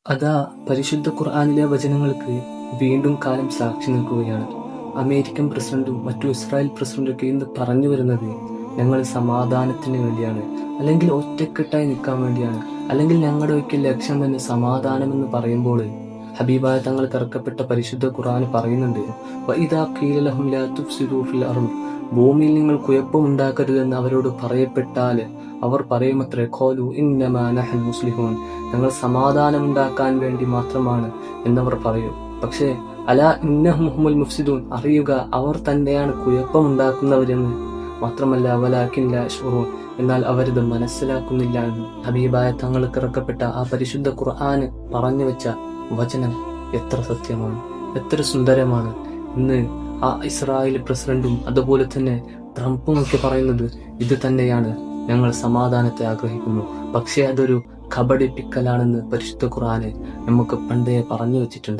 അതാ പരിശുദ്ധ ഖുർആനിലെ വചനങ്ങൾക്ക് വീണ്ടും കാലം സാക്ഷി നിൽക്കുകയാണ്. അമേരിക്കൻ പ്രസിഡന്റും മറ്റു ഇസ്രായേൽ പ്രസിഡന്റൊക്കെ ഇന്ന് പറഞ്ഞു വരുന്നത് ഞങ്ങൾ സമാധാനത്തിന് വേണ്ടിയാണ്, അല്ലെങ്കിൽ ഒറ്റക്കെട്ടായി നിൽക്കാൻ വേണ്ടിയാണ്, അല്ലെങ്കിൽ ഞങ്ങളുടെ ഒക്കെ ലക്ഷ്യം തന്നെ സമാധാനം എന്ന് പറയുമ്പോൾ ഹബീബായ തങ്ങൾ ഇറക്കപ്പെട്ട പരിശുദ്ധ ഖുർആൻ പറയുന്നുണ്ട്, വഇദാ ഖീല ലഹും ലാ തുഫ്സിദൂ ഫിൽ അർദ്, ഭൂമിയിൽ നിങ്ങൾ കുഴപ്പമുണ്ടാക്കരുതെന്ന് അവരോട് പറയപ്പെട്ടാൽ അവർ പറയുമത്രേ, ഖാലൂ ഇന്നമാ നഹ്നു മുസ്ലിഹൂൻ, ഞങ്ങൾ സമാധാനമുണ്ടാക്കാൻ വേണ്ടി മാത്രമാണ് എന്നവർ പറയും. പക്ഷേ അലാ ഇന്നഹും ഹുമുൽ മുഫ്സിദൂൻ, അറിയുക അവർ തന്നെയാണ് കുഴപ്പമുണ്ടാക്കുന്നവരെന്ന്. മാത്രമല്ല വലാകിൻ ലാ യശ്ഉറൂൻ, എന്നാൽ അവരിത് മനസ്സിലാക്കുന്നില്ല എന്ന്. ഹബീബായ തങ്ങൾക്ക് ഇറക്കപ്പെട്ട ആ പരിശുദ്ധ ഖുർആന് പറഞ്ഞു വെച്ച വചനം എത്ര സത്യമാണ്, എത്ര സുന്ദരമാണ്. ഇന്ന് ആ ഇസ്രായേൽ പ്രസിഡന്റും അതുപോലെ തന്നെ ട്രംപും ഒക്കെ പറയുന്നത് ഇത് തന്നെയാണ്, ഞങ്ങൾ സമാധാനത്തെ ആഗ്രഹിക്കുന്നു. പക്ഷേ അതൊരു കബഡിപ്പിക്കലാണെന്ന് പരിശുദ്ധ ഖുർആന് നമുക്ക് പണ്ടേ പറഞ്ഞു വെച്ചിട്ടുണ്ട്.